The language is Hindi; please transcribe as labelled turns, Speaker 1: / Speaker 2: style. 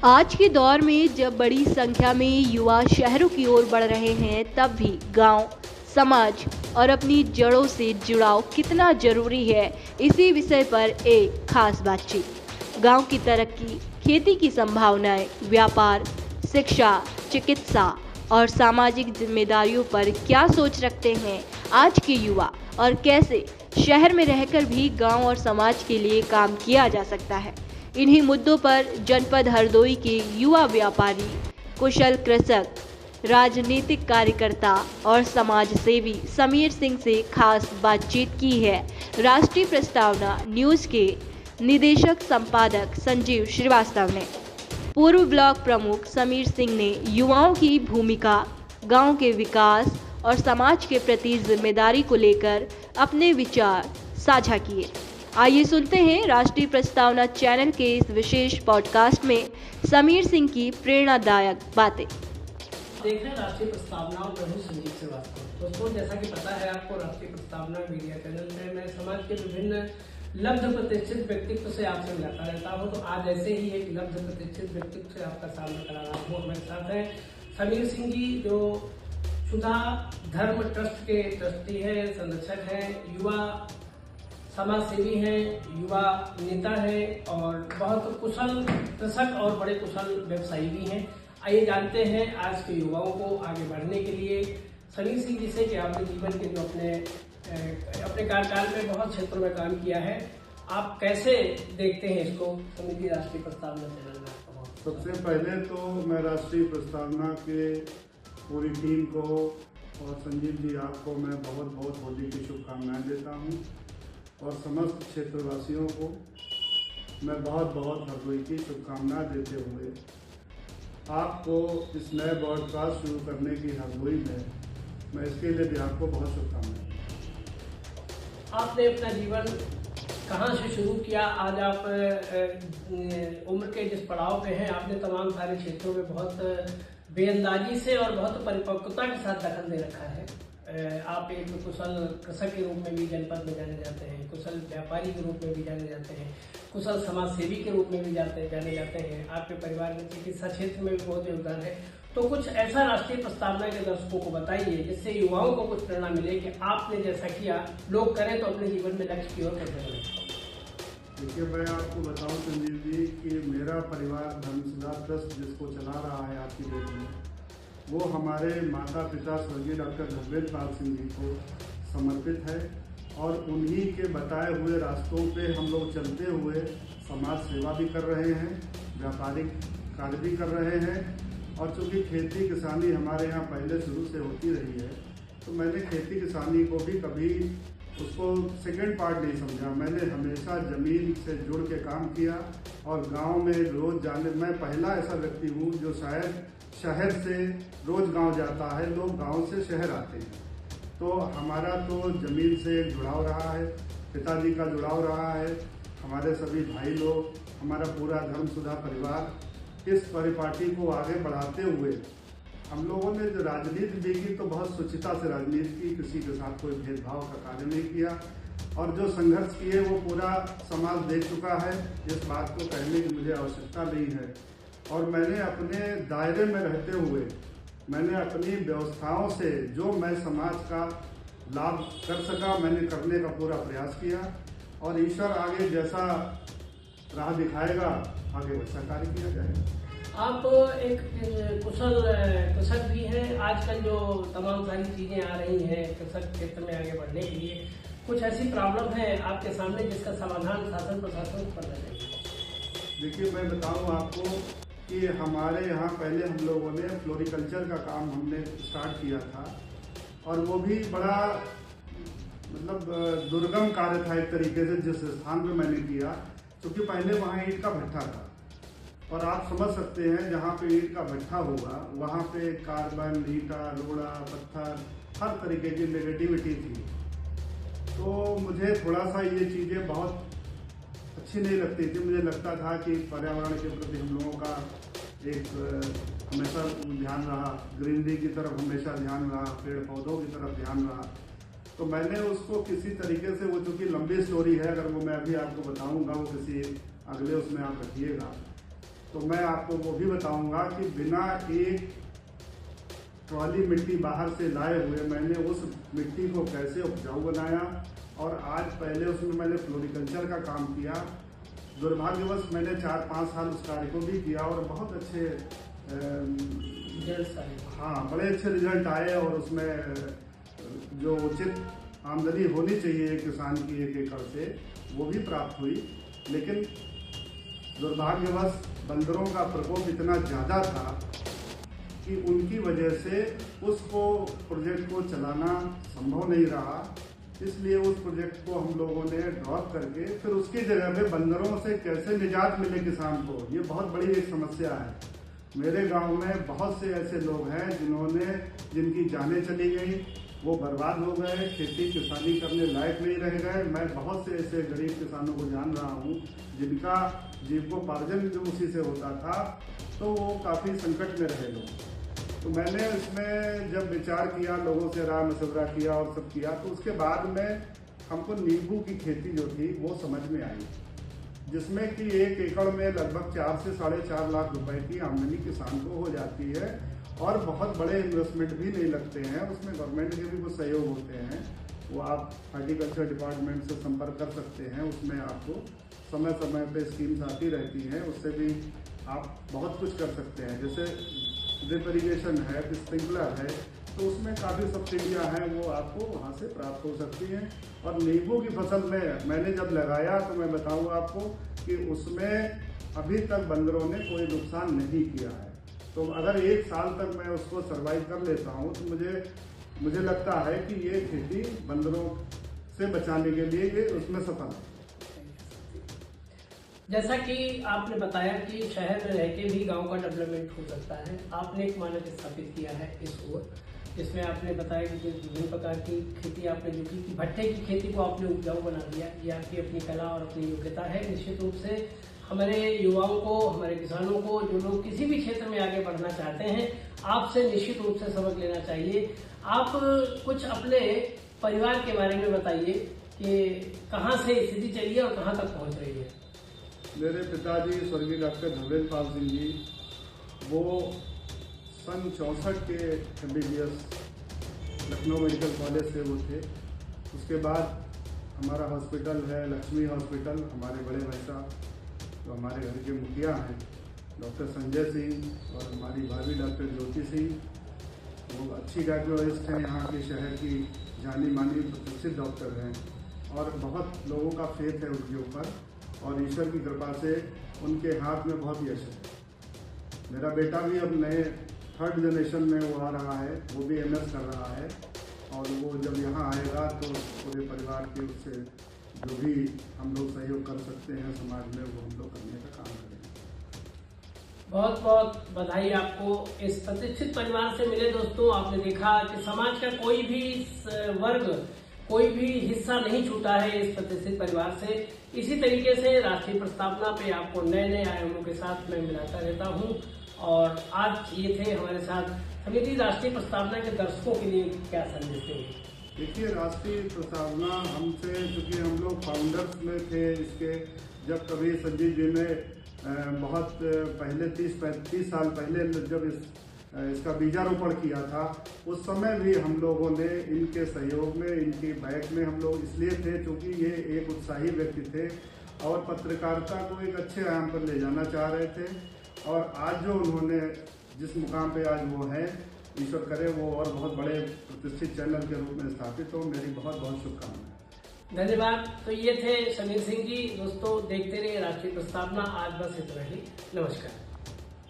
Speaker 1: आज के दौर में जब बड़ी संख्या में युवा शहरों की ओर बढ़ रहे हैं, तब भी गांव, समाज और अपनी जड़ों से जुड़ाव कितना जरूरी है, इसी विषय पर एक खास बातचीत। गांव की तरक्की, खेती की संभावनाएं, व्यापार, शिक्षा, चिकित्सा और सामाजिक जिम्मेदारियों पर क्या सोच रखते हैं आज के युवा, और कैसे शहर में रहकर भी गांव और समाज के लिए काम किया जा सकता है। इन्हीं मुद्दों पर जनपद हरदोई के युवा व्यापारी, कुशल कृषक, राजनीतिक कार्यकर्ता और समाज सेवी समीर सिंह से खास बातचीत की है। राष्ट्रीय प्रस्तावना न्यूज के निदेशक संपादक संजीव श्रीवास्तव ने। पूर्व ब्लॉक प्रमुख समीर सिंह ने युवाओं की भूमिका, गांव के विकास और समाज के प्रति जिम्मेदारी को लेकर अपने विचार साझा किए। आइए सुनते हैं राष्ट्रीय प्रस्तावना चैनल के इस विशेष पॉडकास्ट में समीर सिंह की प्रेरणादायक बातें।
Speaker 2: देख रहे हैं राष्ट्रीय प्रस्तावना और प्रभु संजीव श्रीवास्तव। दोस्तों, जैसा कि पता है आपको, राष्ट्रीय प्रस्तावना मीडिया चैनल पे मैं समाज के विभिन्न लब्ध प्रतिष्ठित व्यक्तित्व से आपसे मिलाता रहता हूं। तो आज ऐसे ही एक लब्ध प्रतिष्ठित व्यक्तित्व से आपका सामना करा रहा हूँ। हमारे साथ है समीर सिंह जी, जो सुधा धर्म ट्रस्ट के ट्रस्टी है, संरक्षक है, युवा समाज सेवी हैं, युवा नेता हैं और बहुत कुशल कृषक और बड़े कुशल व्यवसायी भी हैं। आइए जानते हैं आज के युवाओं को आगे बढ़ने के लिए समीर सिंह जी से कि आपने जीवन के जो अपने कार्यकाल में बहुत क्षेत्रों में काम किया है, आप कैसे देखते हैं इसको। समीर जी, राष्ट्रीय प्रस्तावना चैनल में आपका बहुत।
Speaker 3: सबसे पहले तो मैं राष्ट्रीय प्रस्तावना के पूरी टीम को और संजीव जी आपको मैं बहुत बहुत होली की शुभकामनाएं देता हूं और समस्त क्षेत्रवासियों को मैं बहुत बहुत हरदोई की शुभकामनाएं देते हुए आपको इस नए ब्रॉडकास्ट शुरू करने की हरदोई में मैं इसके लिए भी आपको बहुत शुभकामनाएं।
Speaker 2: आपने अपना जीवन कहाँ से शुरू किया? आज आप उम्र के जिस पड़ाव पे हैं, आपने तमाम सारे क्षेत्रों में बहुत बेअंदाजी से और बहुत परिपक्वता के साथ दखल दे रखा है। आप एक कुशल कृषक के रूप में भी जनपद में जाने जाते हैं, कुशल व्यापारी के रूप में भी जाने जाते हैं, कुशल समाज सेवी के रूप में भी जाने जाते हैं। आपके परिवार में चिकित्सा क्षेत्र में भी बहुत योगदान है। तो कुछ ऐसा राष्ट्रीय प्रस्तावना के दर्शकों को बताइए जिससे युवाओं को कुछ प्रेरणा मिले कि आपने जैसा किया लोग करें तो अपने जीवन में लक्ष्य की ओर कैसे बढ़े।
Speaker 3: देखिए, मैं आपको बताऊं संजीव जी कि मेरा परिवार धर्मसुधा ट्रस्ट जिसको चला रहा है आपकी देश में, वो हमारे माता पिता स्वर्गीय डॉक्टर धर्मेंद्र पाल सिंह जी को समर्पित है और उन्हीं के बताए हुए रास्तों पे हम लोग चलते हुए समाज सेवा भी कर रहे हैं, व्यापारिक कार्य भी कर रहे हैं। और चूँकि खेती किसानी हमारे यहाँ पहले शुरू से होती रही है, तो मैंने खेती किसानी को भी कभी उसको सेकंड पार्ट नहीं समझा। मैंने हमेशा ज़मीन से जुड़ के काम किया और गांव में रोज़ जाने, मैं पहला ऐसा व्यक्ति हूँ जो शायद शहर से रोज़ गांव जाता है। लोग गांव से शहर आते हैं, तो हमारा तो ज़मीन से जुड़ाव रहा है, पिताजी का जुड़ाव रहा है, हमारे सभी भाई लोग, हमारा पूरा धर्मसुधा परिवार इस परिपाटी को आगे बढ़ाते हुए हम लोगों ने जो राजनीति भी की तो बहुत सुचिता से राजनीति की, किसी के साथ कोई भेदभाव का कार्य नहीं किया और जो संघर्ष किए वो पूरा समाज देख चुका है। इस बात को कहने की मुझे आवश्यकता नहीं है। और मैंने अपने दायरे में रहते हुए मैंने अपनी व्यवस्थाओं से जो मैं समाज का लाभ कर सका मैंने करने का पूरा प्रयास किया और ईश्वर आगे जैसा राह दिखाएगा आगे वैसा कार्य किया जाएगा।
Speaker 2: आप एक कुशल कृषक भी हैं। आजकल जो तमाम सारी चीज़ें आ रही हैं कृषक क्षेत्र में आगे बढ़ने के लिए, कुछ ऐसी प्रॉब्लम है आपके सामने जिसका समाधान शासन प्रशासन को करना चाहिए।
Speaker 3: देखिए, मैं बताऊं आपको कि हमारे यहाँ पहले हम लोगों ने फ्लोरिकल्चर का काम हमने स्टार्ट किया था और वो भी बड़ा मतलब दुर्गम कार्य था एक तरीके से, जिस स्थान पे मैंने किया, क्योंकि पहले वहाँ ईंट का भट्ठा था और आप समझ सकते हैं जहाँ पे ईंट का भट्ठा होगा वहाँ पे कार्बन, ईंटा, रोड़ा, पत्थर, हर तरीके की नेगेटिविटी थी। तो मुझे थोड़ा सा ये चीज़ें बहुत अच्छी नहीं लगती थी। मुझे लगता था कि पर्यावरण के प्रति हम लोगों का एक हमेशा ध्यान रहा, ग्रीनरी की तरफ हमेशा ध्यान रहा, पेड़ पौधों की तरफ ध्यान रहा। तो मैंने उसको किसी तरीके से, वो चूँकि लंबी स्टोरी है, अगर वो मैं अभी आपको बताऊंगा वो किसी अगले उसमें आप रखिएगा, तो मैं आपको वो भी बताऊंगा कि बिना एक ट्रॉली मिट्टी बाहर से लाए हुए मैंने उस मिट्टी को कैसे उपजाऊ बनाया, और आज पहले उसमें मैंने फ्लोरिकल्चर का काम किया। दुर्भाग्यवश मैंने 4-5 साल उस कार्य को भी किया और बहुत अच्छे बड़े अच्छे रिजल्ट आए, और उसमें जो उचित आमदनी होनी चाहिए किसान की 1 एकड़ से वो भी प्राप्त हुई। लेकिन दुर्भाग्यवश बंदरों का प्रकोप इतना ज़्यादा था कि उनकी वजह से उसको प्रोजेक्ट को चलाना संभव नहीं रहा। इसलिए उस प्रोजेक्ट को हम लोगों ने ड्रॉप करके फिर उसकी जगह पे बंदरों से कैसे निजात मिले किसान को, ये बहुत बड़ी एक समस्या है। मेरे गांव में बहुत से ऐसे लोग हैं जिनकी जानें चली गई, वो बर्बाद हो गए, खेती किसानी करने लायक नहीं रह गए। मैं बहुत से ऐसे गरीब किसानों को जान रहा हूँ जिनका जीविकोपार्जन जो उसी से होता था, तो वो काफ़ी संकट में रहे लोग। तो मैंने इसमें जब विचार किया, लोगों से राय मशवरा किया और सब किया, तो उसके बाद में हमको नींबू की खेती जो थी वो समझ में आई, जिसमें कि 1 एकड़ में लगभग 4 से 4.5 लाख रुपए की आमदनी किसान को हो जाती है, और बहुत बड़े इन्वेस्टमेंट भी नहीं लगते हैं। उसमें गवर्नमेंट के भी कुछ सहयोग होते हैं, वो आप हॉर्टिकल्चर डिपार्टमेंट से संपर्क कर सकते हैं। उसमें आपको समय समय पे स्कीम्स आती रहती हैं, उससे भी आप बहुत कुछ कर सकते हैं। जैसे ड्रिप इरिगेशन है, स्प्रिंकलर है, तो उसमें काफ़ी सब्सिडियाँ हैं, वो आपको वहाँ से प्राप्त हो सकती हैं। और नींबू की फसल में मैंने जब लगाया तो मैं बताऊँगा आपको कि उसमें अभी तक बंदरों ने कोई नुकसान नहीं किया है। तो अगर 1 साल तक मैं उसको सर्वाइव कर लेता हूँ तो मुझे लगता है कि ये खेती बंदरों से बचाने के लिए ये उसमें सफल है।
Speaker 2: जैसा कि आपने बताया कि शहर में रह के भी गांव का डेवलपमेंट हो सकता है, आपने एक मानक स्थापित किया है इस ओर, जिसमें आपने बताया कि विभिन्न प्रकार की खेती आपने जो की कि भट्टे की खेती को आपने उपजाऊ बना दिया। ये आपकी अपनी कला और अपनी योग्यता है। निश्चित रूप से हमारे युवाओं को, हमारे किसानों को, जो लोग किसी भी क्षेत्र में आगे बढ़ना चाहते हैं, आपसे निश्चित रूप से सबक लेना चाहिए। आप कुछ अपने परिवार के बारे में बताइए कि कहाँ से स्थिति चली है और कहाँ तक पहुँच रही है।
Speaker 3: मेरे पिताजी स्वर्गीय डॉक्टर धर्मेंद्र पाल सिंह जी, वो सन 64 के MBBS लखनऊ मेडिकल कॉलेज से वो थे। उसके बाद हमारा हॉस्पिटल है लक्ष्मी हॉस्पिटल, हमारे बड़े भाई साहब जो हमारे घर के मुखिया हैं डॉक्टर संजय सिंह, और हमारी भाभी डॉक्टर ज्योति सिंह, वो अच्छी गायकोलॉजिस्ट हैं, यहाँ के शहर की जानी मानी प्रतिष्ठित डॉक्टर हैं, और बहुत लोगों का फेथ है उनके ऊपर, और ईश्वर की कृपा से उनके हाथ में बहुत यश है। मेरा बेटा भी अब नए 3rd जनरेशन में वो आ रहा है, वो भी MS कर रहा है, और वो जब यहाँ आएगा तो पूरे परिवार के उससे जो भी हम लोग सहयोग कर सकते हैं समाज में, वो हम लोग करने का काम करेंगे।
Speaker 2: बहुत बहुत बधाई आपको इस प्रतिष्ठित परिवार से मिले। दोस्तों, आपने देखा कि समाज का कोई भी वर्ग, कोई भी हिस्सा नहीं छूटा है इस प्रतिष्ठित परिवार से। इसी तरीके से राष्ट्रीय प्रस्तावना पे आपको नए नए आयामों के साथ मैं मिलाता रहता हूं, और आज ये थे हमारे साथ समिति राष्ट्रीय प्रस्तावना के दर्शकों के लिए क्या संदेश देंगे।
Speaker 3: देखिए, राष्ट्रीय प्रस्तावना हमसे, चूंकि हम लोग फाउंडर्स में थे इसके, जब कभी संजीव जी ने बहुत पहले 30-35 साल पहले जब इसका बीजारोपण किया था, उस समय भी हम लोगों ने इनके सहयोग में, इनकी बैक में हम लोग इसलिए थे क्योंकि ये एक उत्साही व्यक्ति थे और पत्रकारिता को एक अच्छे आयाम पर ले जाना चाह रहे थे। और आज जो उन्होंने जिस मुकाम पे आज वो हैं, ईश्वर करे वो और बहुत बड़े प्रतिष्ठित चैनल के रूप में स्थापित हो। मेरी बहुत बहुत शुभकामनाएं।
Speaker 2: धन्यवाद। तो ये थे समीर सिंह जी। दोस्तों, देखते रहिए राष्ट्रीय प्रस्तावना। आज बस इतना ही। नमस्कार।